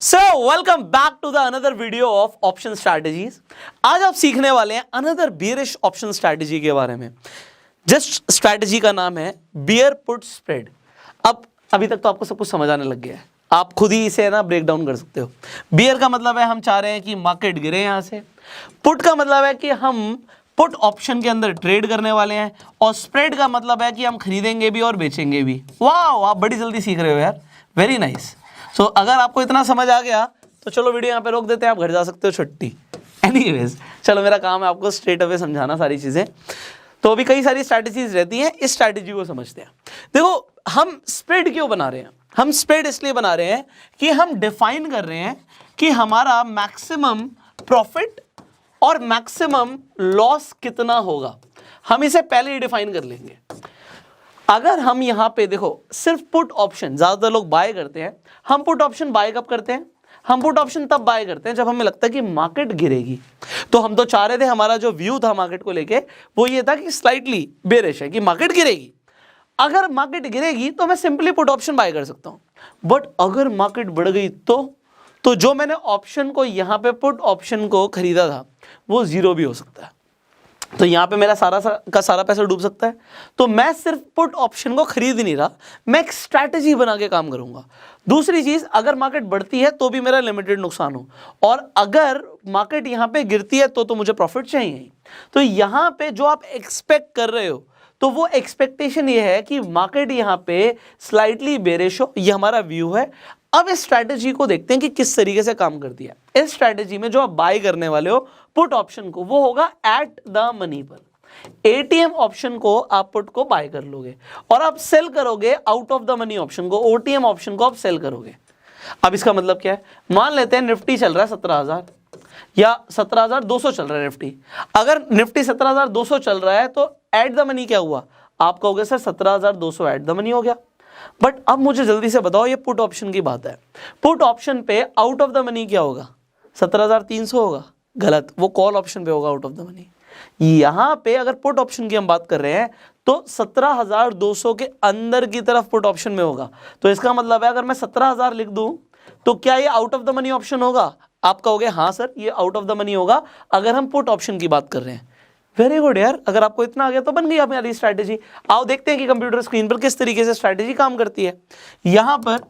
So welcome back to the another video of option strategies. आज आप सीखने वाले हैं अनदर बियरिश ऑप्शन स्ट्रैटेजी के बारे में। जस्ट स्ट्रैटेजी का नाम है बियर पुट स्प्रेड। अब अभी तक तो आपको सब कुछ समझ आने लग गया है, आप खुद ही इसे ना ब्रेक डाउन कर सकते हो। बियर का मतलब है हम चाह रहे हैं कि मार्केट गिरे यहां से। पुट का मतलब है कि हम पुट ऑप्शन के अंदर ट्रेड करने वाले हैं, और स्प्रेड का मतलब है कि हम खरीदेंगे भी और बेचेंगे भी। वाह, आप बड़ी जल्दी सीख रहे हो यार, वेरी नाइस। सो अगर आपको इतना समझ आ गया तो चलो वीडियो यहाँ पे रोक देते हैं, आप घर जा सकते हो छुट्टी। एनीवेज चलो, मेरा काम है आपको स्ट्रेट अवे समझाना सारी चीज़ें। तो अभी कई सारी स्ट्रैटेजीज रहती हैं, इस स्ट्रैटेजी को समझते हैं। देखो, हम स्प्रेड क्यों बना रहे हैं? हम स्प्रेड इसलिए बना रहे हैं कि हम डिफाइन कर रहे हैं कि हमारा मैक्सिमम प्रॉफिट और मैक्सिमम लॉस कितना होगा। हम इसे पहले ही डिफाइन कर लेंगे। अगर हम यहां पे देखो, सिर्फ पुट ऑप्शन ज्यादातर लोग बाय करते हैं। हम पुट ऑप्शन बाय कब करते हैं? हम पुट ऑप्शन तब बाय करते हैं जब हमें लगता है कि मार्केट गिरेगी। तो हम तो चाह रहे थे, हमारा जो व्यू था मार्केट को लेके वो ये था कि स्लाइटली बेरिश है, कि मार्केट गिरेगी। अगर मार्केट गिरेगी तो मैं सिंपली पुट ऑप्शन बाय कर सकता हूं। बट अगर मार्केट बढ़ गई तो जो मैंने ऑप्शन को यहां पे पुट ऑप्शन को खरीदा था वो जीरो भी हो सकता है। तो यहां पे मेरा सारा पैसा डूब सकता है। तो मैं सिर्फ पुट ऑप्शन को खरीद नहीं रहा, मैं एक स्ट्रैटेजी बना के काम करूंगा। दूसरी चीज, अगर मार्केट बढ़ती है तो भी मेरा लिमिटेड नुकसान हो, और अगर मार्केट यहां पे गिरती है तो मुझे प्रॉफिट चाहिए। तो यहां पे जो आप एक्सपेक्ट कर रहे हो, तो वो एक्सपेक्टेशन ये है कि मार्केट यहां पे स्लाइटली बेरिश हो, ये हमारा व्यू है। अब इस स्ट्रैटेजी को देखते हैं कि किस तरीके से काम करती है। इस स्ट्रैटेजी में जो आप बाय करने वाले हो पुट ऑप्शन को, वो होगा एट द मनी पर। एटीएम ऑप्शन को आप पुट को बाय कर लोगे और आप सेल करोगे out of the money option को, ओटीएम ऑप्शन को आप सेल करोगे। अब इसका मतलब क्या है? मान लेते हैं निफ्टी चल रहा है 17,000 या 17,200 चल रहा है निफ्टी। अगर निफ्टी 17,200 चल रहा है तो एट द मनी क्या हुआ? आप कहोगे सर 17,200 एट द मनी हो गया। बट अब मुझे जल्दी से बताओ, ये पुट ऑप्शन की बात है। पुट ऑप्शन पे आउट ऑफ द मनी क्या होगा? 17,300 होगा। गलत, वो कॉल ऑप्शन पे होगा आउट ऑफ द मनी। यहां पे अगर पुट ऑप्शन की हम बात कर रहे हैं तो 17,200 के अंदर की तरफ पुट ऑप्शन में होगा। तो इसका मतलब है, अगर मैं 17,000 लिख दूं तो क्या ये out of the money option होगा? आप कहोगे हाँ सर, ये आउट ऑफ द मनी होगा अगर हम पुट ऑप्शन की बात कर रहे हैं। वेरी गुड यार, अगर आपको इतना आ गया तो बन गई हमारी स्ट्रैटेजी। आओ देखते हैं कि कंप्यूटर स्क्रीन पर किस तरीके से स्ट्रैटेजी काम करती है। यहां पर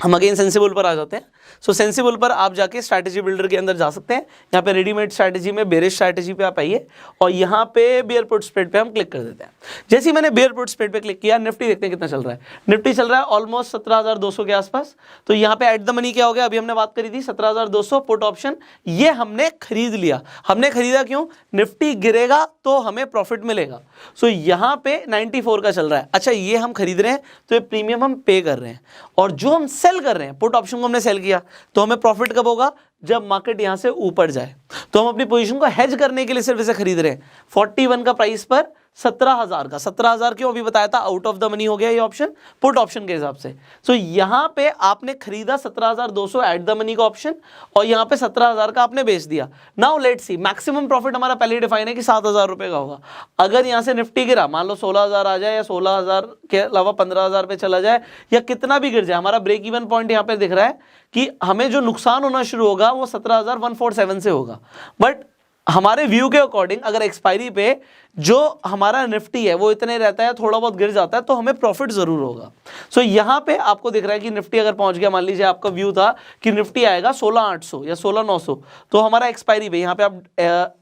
हम अगेन सेंसिबल पर आ जाते हैं। सो सेंसिबल पर आप जाके स्ट्रैटेजी बिल्डर के अंदर जा सकते हैं। यहाँ पे रेडीमेड स्ट्रैटेजी में बेरिश स्ट्रैटेजी पे आप आइए और यहाँ पे बियर पुट स्प्रेड पे हम क्लिक कर देते हैं। जैसे ही मैंने बियर पुट स्प्रेड पे क्लिक किया, निफ्टी देखते हैं कितना चल रहा है। निफ्टी चल रहा है ऑलमोस्ट 17,200 के आसपास। तो यहाँ पे एट द मनी क्या हो गया? अभी हमने बात करी थी 17,200 पुट ऑप्शन, ये हमने खरीद लिया। हमने खरीदा क्यों? निफ्टी गिरेगा तो हमें प्रॉफिट मिलेगा। सो यहाँ पे 94 का चल रहा है। अच्छा, ये हम खरीद रहे हैं तो ये प्रीमियम हम पे कर रहे हैं, और जो हम सेल कर रहे हैं पुट ऑप्शन को हमने सेल किया तो हमें प्रॉफिट कब होगा? जब मार्केट यहां से ऊपर जाए। तो हम अपनी पोजीशन को हेज करने के लिए सिर्फ इसे खरीद रहे हैं। 41 का प्राइस पर 17,000 का। 17,000 क्यों? अभी बताया था आउट ऑफ द मनी हो गया ये ऑप्शन पुट ऑप्शन के हिसाब से। सो यहां पे आपने खरीदा 17,200 एट द मनी का ऑप्शन, और यहां पे 17,000 का आपने बेच दिया। Now let's see, maximum profit हमारा पहले ही डिफाइन है कि 7,000 रुपए का होगा। अगर यहां से निफ्टी गिरा, मान लो 16,000 आ जाए, या 16,000 के अलावा 15,000 पे चला जाए, या कितना भी गिर जाए, हमारा ब्रेक इवन पॉइंट यहां पे दिख रहा है कि हमें जो नुकसान होना शुरू होगा वो 17,147 से होगा। बट हमारे व्यू के अकॉर्डिंग अगर एक्सपायरी पे जो हमारा निफ्टी है वो इतने रहता है, थोड़ा बहुत गिर जाता है, तो हमें प्रॉफिट जरूर होगा। सो यहां पे आपको दिख रहा है कि निफ्टी अगर पहुंच गया, मान लीजिए आपका व्यू था कि निफ्टी आएगा 16,800 या 16,900, तो हमारा एक्सपायरी पे, यहाँ पे आप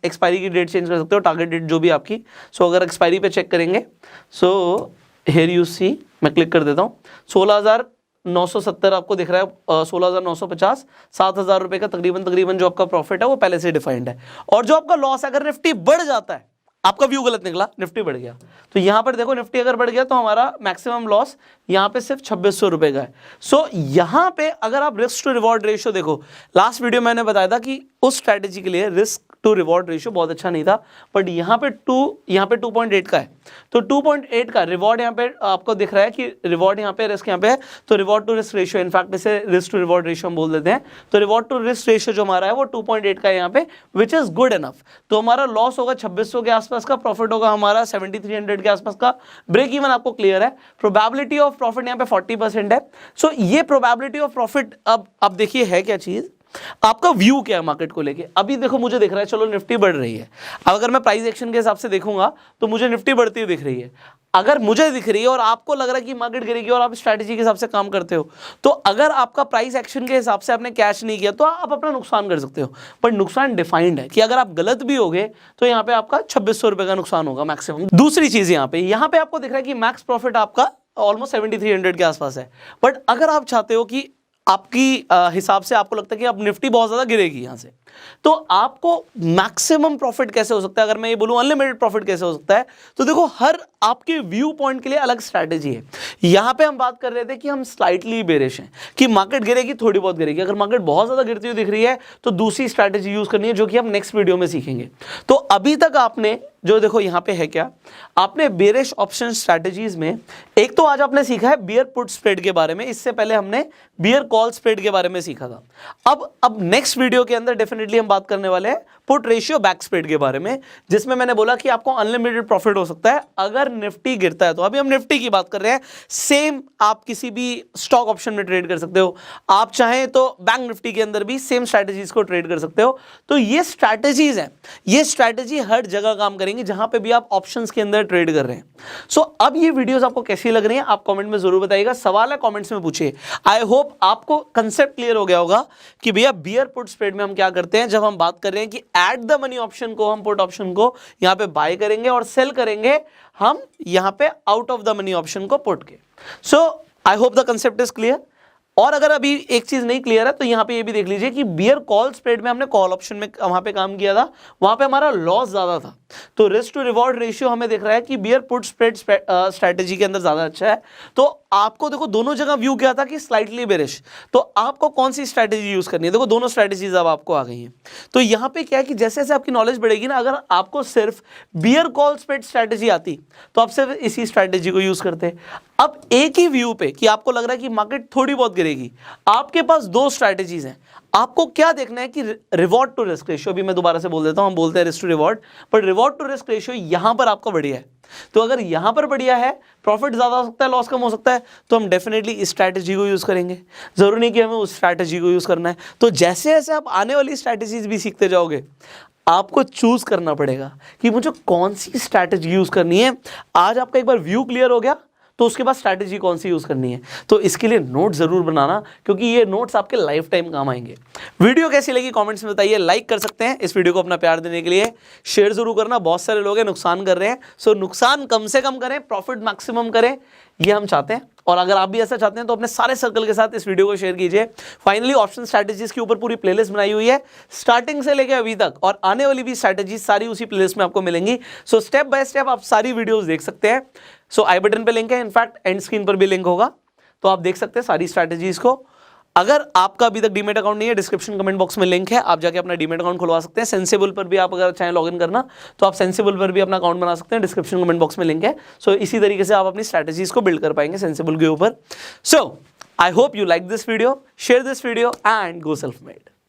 एक्सपायरी की डेट चेंज कर सकते हो, टारगेट डेट जो भी आपकी। सो अगर एक्सपायरी पे चेक करेंगे, सो हियर यू सी, मैं क्लिक कर देता हूँ, 16,970 आपको दिख रहा है, 16,950, 7,000 रुपए का तकरीबन जो आपका प्रॉफिट है वो पहले से डिफाइंड है। और जो आपका लॉस है, अगर निफ्टी बढ़ जाता है, आपका व्यू गलत निकला, निफ्टी बढ़ गया, तो यहां पर देखो निफ्टी अगर बढ़ गया तो हमारा मैक्सिमम लॉस यहां पे सिर्फ 2,600 रुपए का है। सो यहां पे अगर आप रिस्क टू रिवॉर्ड रेशियो देखो, लास्ट वीडियो मैंने बताया था कि उस स्ट्रैटेजी के लिए रिस्क टू रिवॉर्ड रेशियो बहुत अच्छा नहीं था, बट यहाँ पे 2.8 का है, तो 2.8 का रिवॉर्ड यहाँ पे आपको दिख रहा है कि रिवॉर्ड यहाँ पे, रिस्क यहाँ पे है, तो reward to risk ratio, in fact इसे रिस्क टू रिवॉर्ड रेशियो हम बोल देते हैं, तो रिवॉर्ड टू रिस्क रेशियो जो हमारा है वो 2.8 का है यहाँ पे, विच इज गुड इनफ। तो हमारा लॉस होगा 2600 के आसपास का, प्रॉफिट होगा हमारा 7300 के आसपास का, ब्रेक इवन आपको क्लियर है, प्रोबेबिलिटी ऑफ प्रॉफिट यहाँ पे 40% है। सो ये प्रोबेबिलिटी ऑफ प्रॉफिट, अब देखिए है क्या चीज, आपका व्यू क्या है मार्केट को लेके। अभी देखो मुझे दिख रहा है चलो निफ्टी बढ़ रही है, अब अगर मैं प्राइस एक्शन के हिसाब से देखूंगा तो मुझे निफ्टी बढ़ती हुई दिख रही है। अगर मुझे दिख रही है और आपको लग रहा है कि मार्केट गिरेगी और आप स्ट्रैटेजी के हिसाब से काम करते हो, तो अगर आपका प्राइस एक्शन के हिसाब से आपने कैश नहीं किया तो आप अपना नुकसान कर सकते हो, पर नुकसान डिफाइंड है कि अगर आप गलत भी होगे तो यहाँ पे आपका 2600 रुपए का नुकसान होगा मैक्सिमम। दूसरी चीज यहाँ पे आपको दिख रहा है कि मैक्स प्रॉफिट आपका ऑलमोस्ट 7300 के आसपास है, बट अगर आप चाहते हो कि आपकी हिसाब से आपको लगता है कि अब निफ्टी बहुत ज्यादा गिरेगी यहां से, तो आपको मैक्सिमम प्रॉफिट कैसे हो सकता है, अगर मैं ये बोलूं अनलिमिटेड प्रॉफिट कैसे हो सकता है, तो देखो हर आपके व्यू पॉइंट के लिए अलग स्ट्रैटेजी है। यहां पे हम बात कर रहे थे कि हम स्लाइटली बेरिश हैं, कि मार्केट गिरेगी, थोड़ी बहुत गिरेगी, अगर मार्केट बहुत ज्यादा गिरती हुई दिख रही है तो दूसरी स्ट्रैटेजी यूज करनी है, जो कि हम नेक्स्ट वीडियो में सीखेंगे। तो अभी तक आपने जो देखो यहां पे है क्या, आपने बेरिश ऑप्शन स्ट्रैटेजीज में एक तो आज आपने सीखा है बियर पुट स्प्रेड के बारे में, इससे पहले हमने बियर कॉल स्प्रेड के बारे में सीखा था। अब नेक्स्ट वीडियो के अंदर डेफिनेटली हम बात करने वाले हैं पुट रेशियो बैक स्प्रेड के बारे में, जिसमें मैंने बोला कि आपको अनलिमिटेड प्रॉफिट हो सकता है अगर निफ्टी गिरता है। तो अभी हम निफ्टी की बात कर रहे हैं, सेम आप किसी भी स्टॉक ऑप्शन में ट्रेड कर सकते हो, आप चाहें तो बैंक निफ्टी के अंदर भी सेम स्ट्रैटेजीज को ट्रेड कर सकते हो। तो ये स्ट्रैटेजीज हैं, ये स्ट्रैटेजी हर जगह काम करेंगी जहां पे भी आप ऑप्शंस के अंदर ट्रेड कर रहे हैं। सो अब ये वीडियोस आपको कैसी लग रही हैं आप कमेंट में जरूर बताइएगा, सवाल है कमेंट्स में पूछिए। आई होप आपको कंसेप्ट क्लियर हो गया होगा कि भैया बियर पुट स्प्रेड में हम क्या करते हैं, जब हम बात कर रहे हैं कि एट द मनी ऑप्शन को हम पुट ऑप्शन को यहां पे बाय करेंगे और सेल करेंगे हम यहां पे out of the money option को पुट के। So I hope the concept is clear. और अगर अभी एक चीज नहीं क्लियर है तो यहां पे ये भी देख लीजिए कि बियर कॉल स्प्रेड में हमने कॉल ऑप्शन में वहां पे काम किया था, वहां पे हमारा लॉस ज्यादा था, तो रिस्क टू रिवॉर्ड रेशियो हमें दिख रहा है कि बियर पुट स्प्रेड स्ट्रैटेजी के अंदर ज्यादा अच्छा है। तो आपको देखो दोनों जगह व्यू क्या था कि स्लाइटली बेरिश, तो आपको कौन सी स्ट्रैटेजी यूज करनी है, देखो दोनों स्ट्रैटेजीज अब आपको आ गई हैं। तो यहां पे क्या है कि जैसे जैसे आपकी नॉलेज बढ़ेगी ना, अगर आपको सिर्फ बियर कॉल स्प्रेड स्ट्रैटेजी आती तो आप सिर्फ इसी स्ट्रैटेजी को यूज करते। अब एक ही व्यू पे कि आपको लग रहा है कि मार्केट थोड़ी बहुत गिरेगी, आपके पास दो स्ट्रैटेजीज हैं, आपको क्या देखना है कि रिवॉर्ड टू रिस्क रेशियो, अभी मैं दोबारा से बोल देता हूं, हम बोलते हैं रिस्क टू रिवॉर्ड, पर रिवॉर्ड टू रिस्क रेशियो यहां पर आपका बढ़िया है। तो अगर यहां पर बढ़िया है, प्रॉफिट ज्यादा हो सकता है, लॉस कम हो सकता है, तो हम डेफिनेटली इस स्ट्रैटेजी को यूज करेंगे, जरूरी नहीं कि हमें उस स्ट्रैटेजी को यूज करना है। तो जैसे जैसे आप आने वाली स्ट्रैटेजीज भी सीखते जाओगे, आपको चूज करना पड़ेगा कि मुझे कौन सी स्ट्रैटेजी यूज करनी है। आज आपका एक बार व्यू क्लियर हो गया तो उसके बाद स्ट्रैटेजी कौन सी यूज करनी है, तो इसके लिए नोट जरूर बनाना, क्योंकि ये नोट्स आपके लाइफ टाइम काम आएंगे। वीडियो कैसी लगी कमेंट्स में बताइए, लाइक कर सकते हैं इस वीडियो को अपना प्यार देने के लिए, शेयर जरूर करना, बहुत सारे लोग हैं नुकसान कर रहे हैं, सो नुकसान कम से कम करें, प्रॉफिट मैक्सिमम करें, ये हम चाहते हैं। और अगर आप भी ऐसा चाहते हैं तो अपने सारे सर्कल के साथ इस वीडियो को शेयर कीजिए। फाइनली ऑप्शन स्ट्रैटेजीज के ऊपर पूरी प्लेलिस्ट बनाई हुई है स्टार्टिंग से लेकर अभी तक, और आने वाली भी स्ट्रैटेजीज सारी उसी प्लेलिस्ट में आपको मिलेंगी। सो स्टेप बाय स्टेप आप सारी वीडियोस देख सकते हैं। सो आई बटन पे लिंक है, इनफैक्ट एंड स्क्रीन पर भी लिंक होगा, तो आप देख सकते हैं सारी स्ट्रैटेजीज को। अगर आपका अभी तक डीमेट अकाउंट नहीं है, डिस्क्रिप्शन कमेंट बॉक्स में लिंक है, आप जाके अपना डीमेट अकाउंट खुलवा सकते हैं। सेंसिबल पर भी आप अगर चाहें लॉगिन करना तो आप सेंसिबल पर भी अपना अकाउंट बना सकते हैं, डिस्क्रिप्शन कमेंट बॉक्स में लिंक है। सो इसी तरीके से आप अपनी स्ट्रैटेजीज को बिल्ड कर पाएंगे सेंसिबल के ऊपर। So I hope you like this video, share this video and go self made.